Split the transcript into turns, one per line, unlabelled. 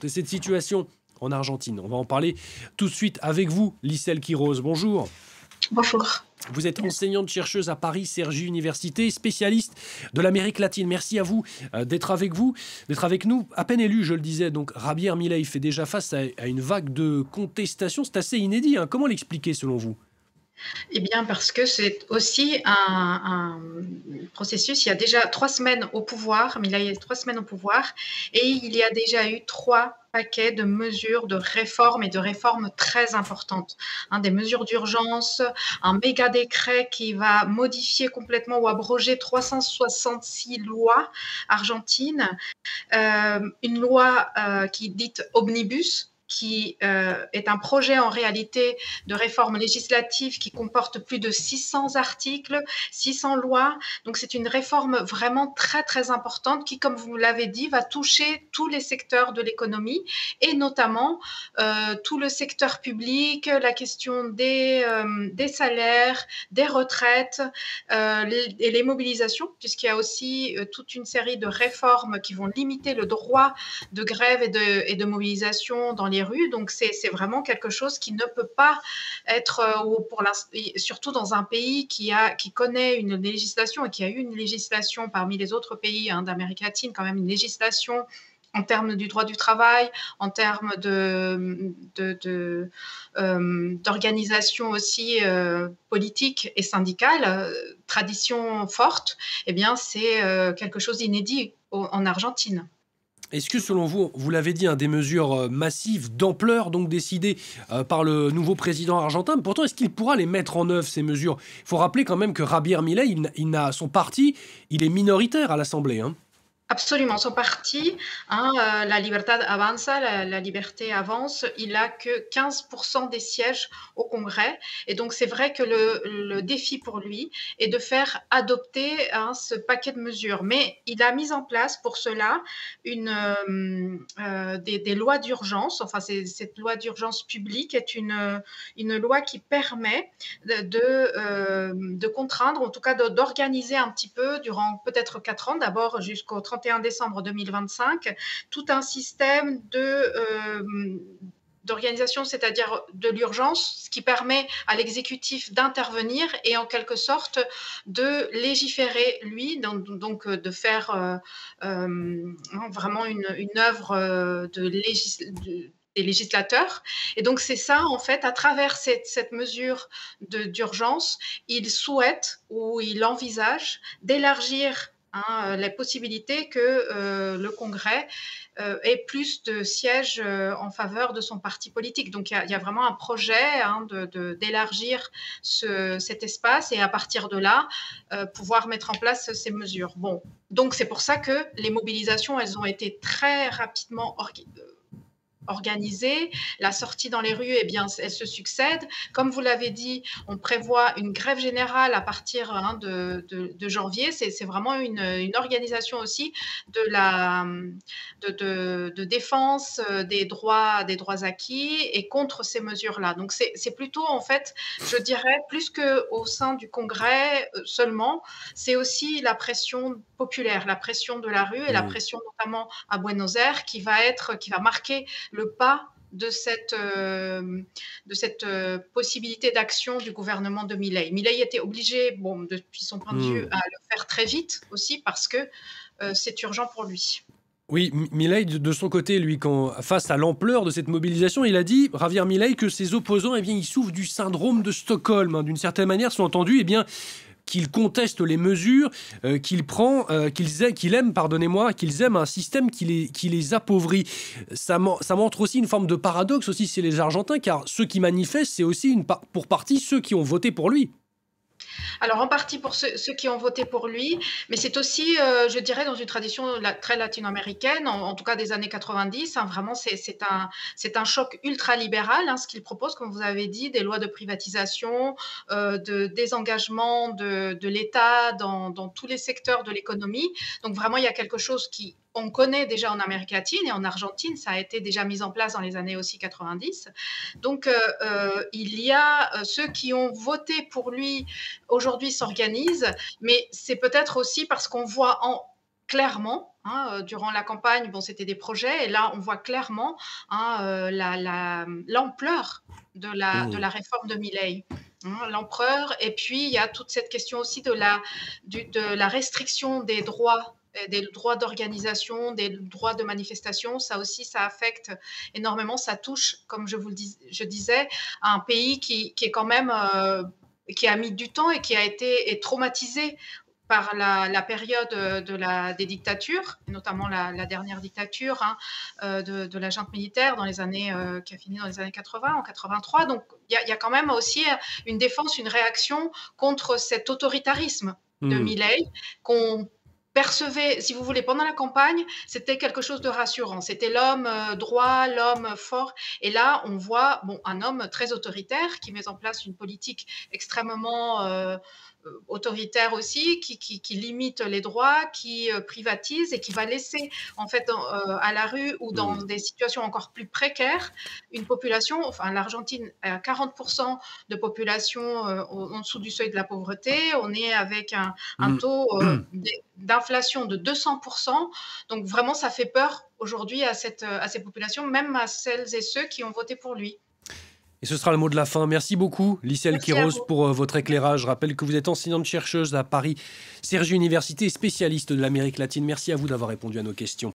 de cette situation en Argentine. On va en parler tout de suite avec vous, Lyselle Quiroz. Bonjour.
Bonjour.
Vous êtes enseignante-chercheuse à Paris Cergy Université, spécialiste de l'Amérique latine. Merci à vous d'être avec nous. À peine élu, je le disais, donc Javier Milei fait déjà face à une vague de contestation. C'est assez inédit. Comment l'expliquer selon vous ?
Eh bien, parce que c'est aussi un processus. Il y a déjà 3 semaines au pouvoir, Milei est 3 semaines au pouvoir, et il y a déjà eu 3 paquets de mesures de réformes et de réformes très importantes. Des mesures d'urgence, un méga décret qui va modifier complètement ou abroger 366 lois argentines, une loi qui est dite omnibus, qui est un projet en réalité de réforme législative qui comporte plus de 600 articles, 600 lois. Donc c'est une réforme vraiment très très importante qui, comme vous l'avez dit, va toucher tous les secteurs de l'économie et notamment tout le secteur public, la question des salaires, des retraites et les mobilisations, puisqu'il y a aussi toute une série de réformes qui vont limiter le droit de grève et de mobilisation dans les rues. Donc c'est vraiment quelque chose qui ne peut pas être, surtout dans un pays qui connaît une législation et qui a eu une législation parmi les autres pays d'Amérique latine, quand même une législation en termes du droit du travail, en termes d'organisation aussi politique et syndicale, tradition forte. Eh bien, c'est quelque chose d'inédit en Argentine.
Est-ce que, selon vous, vous l'avez dit, des mesures massives, d'ampleur, donc décidées par le nouveau président argentin, mais pourtant, est-ce qu'il pourra les mettre en œuvre, ces mesures ? Il faut rappeler quand même que Javier Milei, son parti, il est minoritaire à l'Assemblée.
Absolument, son parti, la Libertad Avanza, la liberté avance, il n'a que 15% des sièges au Congrès. Et donc, c'est vrai que le défi pour lui est de faire adopter ce paquet de mesures. Mais il a mis en place pour cela des lois d'urgence. Enfin, cette loi d'urgence publique est une loi qui permet de contraindre, en tout cas d'organiser un petit peu durant peut-être 4 ans, d'abord jusqu'au 31 décembre 2025, tout un système d'organisation, c'est-à-dire de l'urgence, ce qui permet à l'exécutif d'intervenir et en quelque sorte de légiférer, lui, donc de faire vraiment une œuvre des législateurs. Et donc, c'est ça, en fait, à travers cette mesure d'urgence, il souhaite ou il envisage d'élargir les possibilités que le Congrès ait plus de sièges en faveur de son parti politique. Donc, il y a vraiment un projet d'élargir cet espace et à partir de là, pouvoir mettre en place ces mesures. Bon, donc c'est pour ça que les mobilisations, elles ont été très rapidement organisée. La sortie dans les rues, eh bien, elle se succède. Comme vous l'avez dit, on prévoit une grève générale à partir de janvier. C'est vraiment une organisation aussi de défense des droits acquis et contre ces mesures-là. Donc, c'est plutôt, en fait, je dirais, plus qu'au sein du Congrès seulement, c'est aussi la pression populaire, la pression de la rue et la pression notamment à Buenos Aires qui va marquer le pas de cette possibilité d'action du gouvernement de Milei. Milei était obligé, depuis son point de vue, à le faire très vite aussi parce que c'est urgent pour lui.
Oui, Milei, de son côté, lui, face à l'ampleur de cette mobilisation, il a dit, Javier Milei, que ses opposants, ils souffrent du syndrome de Stockholm. D'une certaine manière, sous-entendu, qu'il conteste les mesures qu'il prend, qu'ils aiment un système qui les appauvrit. Ça montre aussi une forme de paradoxe aussi chez les Argentins, car ceux qui manifestent, c'est aussi pour partie ceux qui ont voté pour lui.
Alors, en partie pour ceux qui ont voté pour lui, mais c'est aussi, je dirais, dans une tradition très latino-américaine, en tout cas des années 90. Vraiment, c'est un choc ultra-libéral, ce qu'il propose, comme vous avez dit, des lois de privatisation, de désengagement de l'État dans tous les secteurs de l'économie. Donc, vraiment, il y a quelque chose on connaît déjà en Amérique latine et en Argentine, ça a été déjà mis en place dans les années aussi 90. Donc, il y a ceux qui ont voté pour lui aujourd'hui s'organisent, mais c'est peut-être aussi parce qu'on voit clairement, hein, durant la campagne, bon, c'était des projets et là, on voit clairement, hein, l'ampleur de
Mmh.
la réforme de Milei. Hein, l'ampleur et puis il y a toute cette question aussi de la restriction des droits d'organisation, des droits de manifestation. Ça aussi, ça affecte énormément. Ça touche, comme je disais, à un pays qui est quand même, qui a mis du temps et qui a été traumatisé par la période des dictatures, notamment la dernière dictature, hein, de la junte militaire dans les années, qui a fini dans les années 80, en 83. Donc il y a quand même aussi une défense, une réaction contre cet autoritarisme de
Mmh.
Milei qu'on percevait, si vous voulez, pendant la campagne, c'était quelque chose de rassurant. C'était l'homme droit, l'homme fort. Et là, on voit bon, un homme très autoritaire qui met en place une politique extrêmement autoritaire aussi, qui limite les droits, qui privatise et qui va laisser en fait à la rue ou dans
Mmh.
des situations encore plus précaires une population, enfin l'Argentine a 40% de population en dessous du seuil de la pauvreté, on est avec un
Mmh.
taux d'inflation de 200%, donc vraiment ça fait peur aujourd'hui à ces populations, même à celles et ceux qui ont voté pour lui.
Et ce sera le mot de la fin. Merci beaucoup, Licelle
Merci à
Quiroz,
vous.
pour votre éclairage. Je rappelle que vous êtes enseignante-chercheuse à Paris Cergy Université et spécialiste de l'Amérique latine. Merci à vous d'avoir répondu à nos questions.